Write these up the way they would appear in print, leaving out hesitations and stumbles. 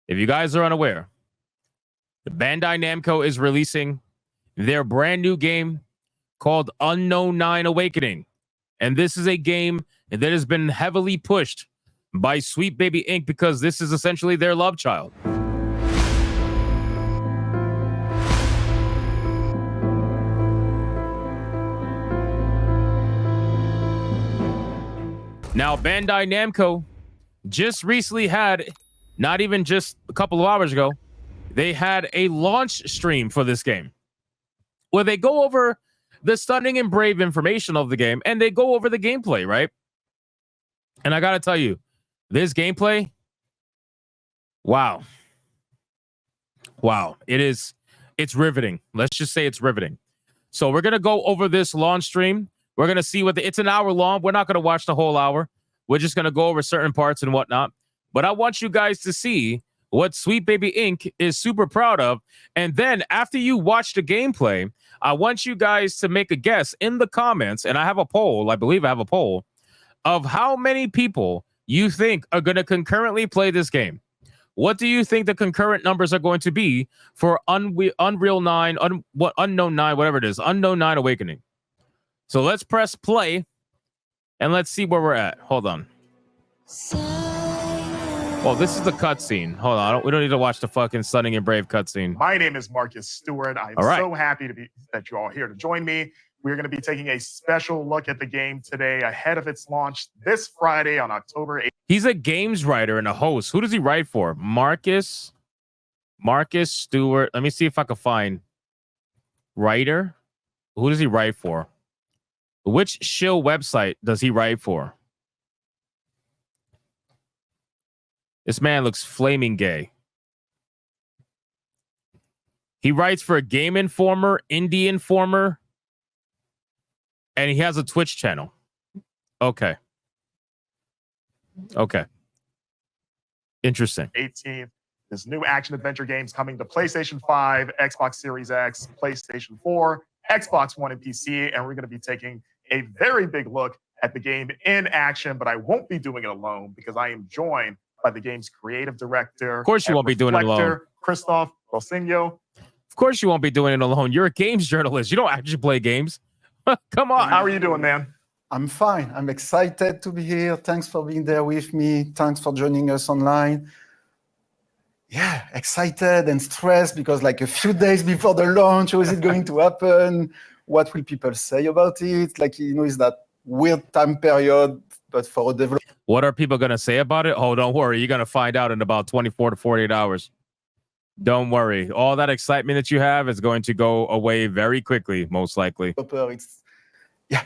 if you guys are unaware, the Bandai Namco is releasing their brand new game called Unknown 9 Awakening. And this is a game that has been heavily pushed by Sweet Baby Inc. because this is essentially their love child. Now, Bandai Namco just recently had, not even just a couple of hours ago, they had a launch stream for this game where they go over the stunning and brave information of the game and they go over the gameplay, right? And I got to tell you, this gameplay, wow. It's riveting. Let's just say it's riveting. So we're going to go over this launch stream. We're going to see it's an hour long. We're not going to watch the whole hour. We're just going to go over certain parts and whatnot. But I want you guys to see what Sweet Baby Inc. is super proud of. And then after you watch the gameplay, I want you guys to make a guess in the comments. And I have a poll. I believe I have a poll of how many people you think are going to concurrently play this game. What do you think the concurrent numbers are going to be for Unreal 9, Unknown 9, whatever it is, Unknown 9 Awakening? So let's press play and let's see where we're at. Hold on. Well, this is the cutscene. Hold on. We don't need to watch the fucking stunning and brave cutscene. My name is Marcus Stewart. I'm so happy that you're all here to join me. We're going to be taking a special look at the game today ahead of its launch this Friday on October 8th. He's a games writer and a host. Who does he write for? Marcus Stewart. Let me see if I can find writer. Who does he write for? Which shill website does he write for? This man looks flaming gay. He writes for Game Informer, Indie Informer, and he has a Twitch channel. Okay. Interesting. 18th. There's new action adventure games coming to PlayStation 5, Xbox Series X, PlayStation 4, Xbox One, and PC. And we're going to be taking a very big look at the game in action, but I won't be doing it alone because I am joined by the game's creative director. Of course you won't be doing it alone. Christoph Rosinho. Of course you won't be doing it alone. You're a games journalist. You don't actually play games. Come on. How are you doing, man? I'm fine. I'm excited to be here. Thanks for being there with me. Thanks for joining us online. Yeah, excited and stressed because like a few days before the launch, how is it going to happen? What will people say about it? Like, it's that weird time period, but for a developer. What are people going to say about it? Oh, don't worry. You're going to find out in about 24 to 48 hours. Don't worry. All that excitement that you have is going to go away very quickly, most likely.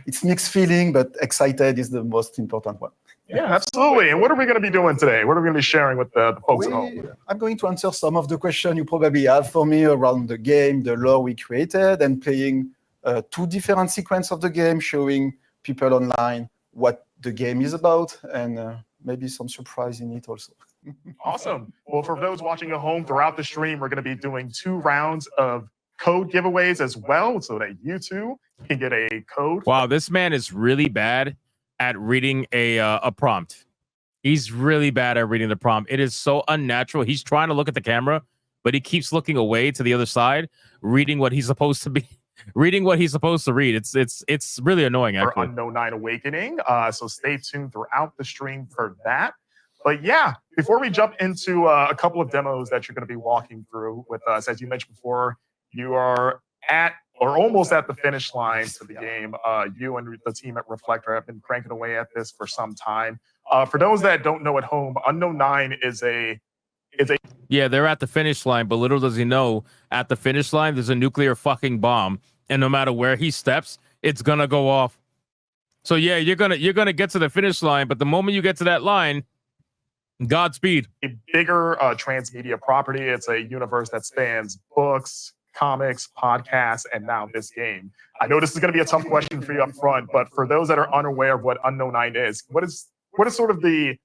It's mixed feeling, but excited is the most important one. Yeah, absolutely. And what are we going to be doing today? What are we going to be sharing with the folks at home? I'm going to answer some of the questions you probably have for me around the game, the lore we created, and playing 2 different sequences of the game, showing people online what the game is about, and maybe some surprise in it also. Awesome. Well, for those watching at home, throughout the stream, we're going to be doing 2 rounds of code giveaways as well, so that you too can get a code. Wow, this man is really bad at reading a prompt. He's really bad at reading the prompt. It is so unnatural. He's trying to look at the camera, but he keeps looking away to the other side, reading what he's supposed to be. Reading what he's supposed to read. It's really annoying, actually. For Unknown 9 Awakening. So stay tuned throughout the stream for that. But yeah, before we jump into a couple of demos that you're going to be walking through with us, as you mentioned before, you are at or almost at the finish line for the game. You and the team at Reflector have been cranking away at this for some time. For those that don't know at home, Unknown 9 is a Yeah, they're at the finish line, but little does he know, at the finish line, there's a nuclear fucking bomb. And no matter where he steps, it's gonna go off. So yeah, you're gonna get to the finish line, but the moment you get to that line, Godspeed. A bigger transmedia property. It's a universe that spans books, comics, podcasts, and now this game. I know this is going to be a tough question for you up front, but for those that are unaware of what Unknown 9 is, what is sort of the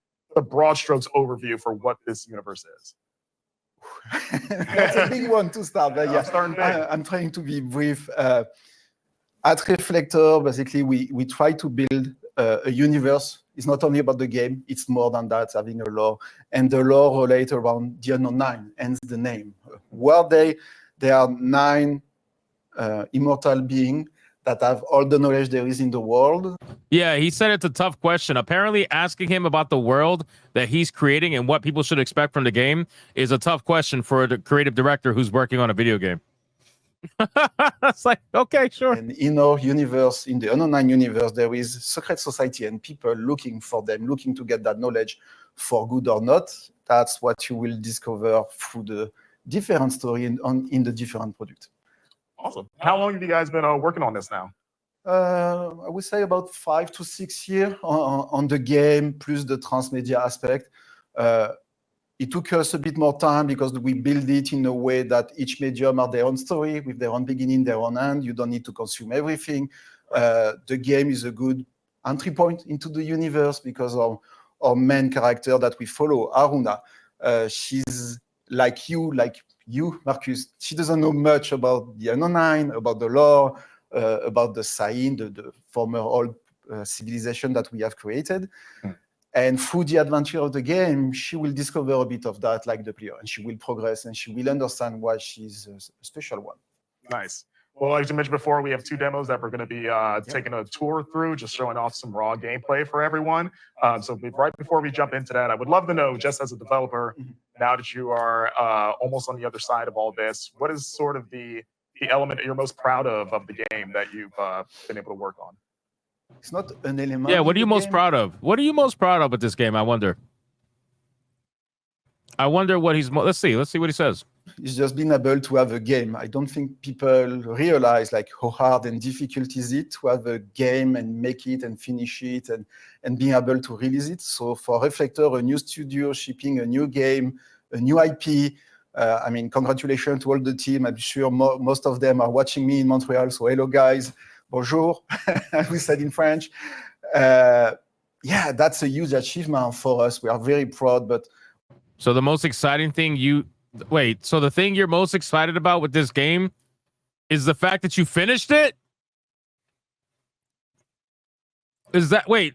broad strokes overview for what this universe is? That's a big one to start. But yeah, I'm trying to be brief. At Reflector, basically, we try to build a universe. It's not only about the game, it's more than that, having a lore. And the lore relates around the unknown nine, hence the name. Where they are 9 immortal beings that have all the knowledge there is in the world. Yeah, he said it's a tough question. Apparently, asking him about the world that he's creating and what people should expect from the game is a tough question for a creative director who's working on a video game. It's like, okay, sure. And in our universe, in the unknown nine universe, there is secret society and people looking for them, looking to get that knowledge for good or not. That's what you will discover through the different story in the different product. Awesome. How long have you guys been working on this now? I would say about 5 to 6 years on the game, plus the transmedia aspect. It took us a bit more time because we build it in a way that each medium have their own story with their own beginning, their own end. You don't need to consume everything. The game is a good entry point into the universe because our main character that we follow, Aruna, she's like you, Marcus. She doesn't know much about the unknown nine, about the lore, about the Sain, the former old civilization that we have created. And through the adventure of the game, she will discover a bit of that like the player, and she will progress and she will understand why she's a special one. Nice. Well, like you mentioned before, we have 2 demos that we're going to be taking a tour through, just showing off some raw gameplay for everyone. So right before we jump into that, I would love to know, just as a developer, now that you are almost on the other side of all this, what is sort of the element that you're most proud of the game that you've been able to work on? It's not an element. Yeah, what are you most proud of? What are you most proud of with this game? I wonder what he's. Let's see what he says. It's just being able to have a game. I don't think people realize like how hard and difficult is it to have a game and make it and finish it and being able to release it. So for Reflector, a new studio shipping a new game, a new IP. I mean, congratulations to all the team. I'm sure most of them are watching me in Montreal. So hello, guys. Bonjour, we said in French. Yeah, that's a huge achievement for us. We are very proud. But so the most exciting thing so the thing you're most excited about with this game is the fact that you finished it? Is that wait?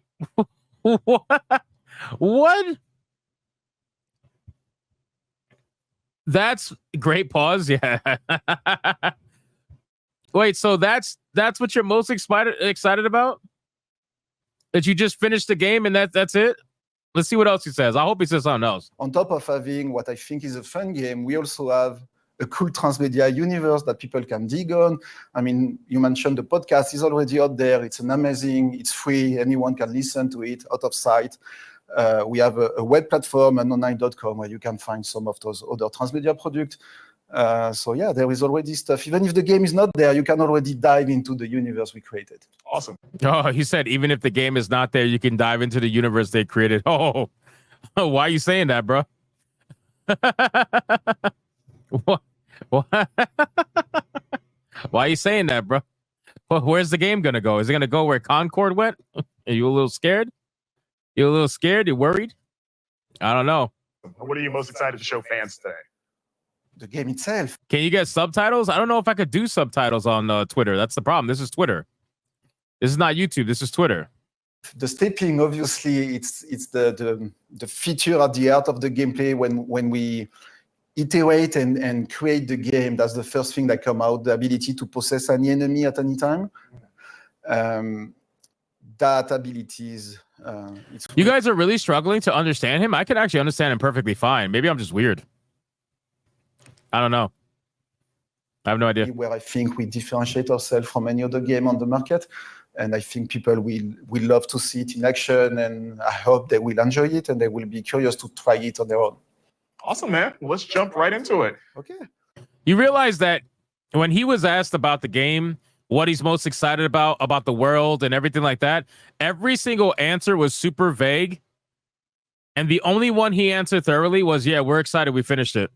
What? That's great pause. Yeah. Wait, so that's what you're most excited about? That you just finished the game and that's it? Let's see what else he says. I hope he says something else. On top of having what I think is a fun game, we also have a cool transmedia universe that people can dig on. I mean, you mentioned the podcast is already out there. It's it's free. Anyone can listen to it out of sight. We have a web platform, unknown9.com, where you can find some of those other transmedia products. So yeah, there is already stuff. Even if the game is not there, you can already dive into the universe we created. Awesome. Oh, he said even if the game is not there, you can dive into the universe they created. Oh, why are you saying that, bro? What? Why are you saying that, bro? Well, where's the game gonna go? Is it gonna go where Concord went? Are you a little scared? You a little scared? You worried? I don't know. What are you most excited to show fans today? The game itself. Can you get subtitles? I don't know if I could do subtitles on Twitter. That's the problem. This is Twitter. This is not YouTube. This is Twitter. The stepping, obviously, it's the feature at the heart of the gameplay when we iterate and create the game. That's the first thing that come out, the ability to possess any enemy at any time. That ability is... you guys are really struggling to understand him? I could actually understand him perfectly fine. Maybe I'm just weird. I don't know. I have no idea. Where I think we differentiate ourselves from any other game on the market. And I think people will love to see it in action. And I hope they will enjoy it and they will be curious to try it on their own. Awesome, man. Let's jump right into it. Okay. You realize that when he was asked about the game, what he's most excited about the world and everything like that, every single answer was super vague. And the only one he answered thoroughly was, yeah, we're excited. We finished it.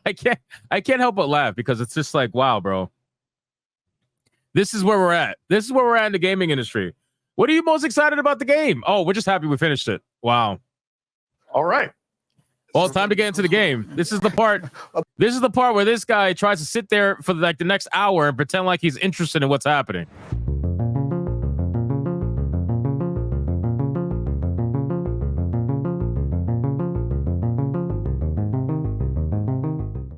I can't help but laugh because it's just like, wow, bro. This is where we're at. This is where we're at in the gaming industry. What are you most excited about the game? Oh, we're just happy we finished it. Wow. All right. Well, it's time to get into the game. This is the part. This is the part where this guy tries to sit there for like the next hour and pretend like he's interested in what's happening.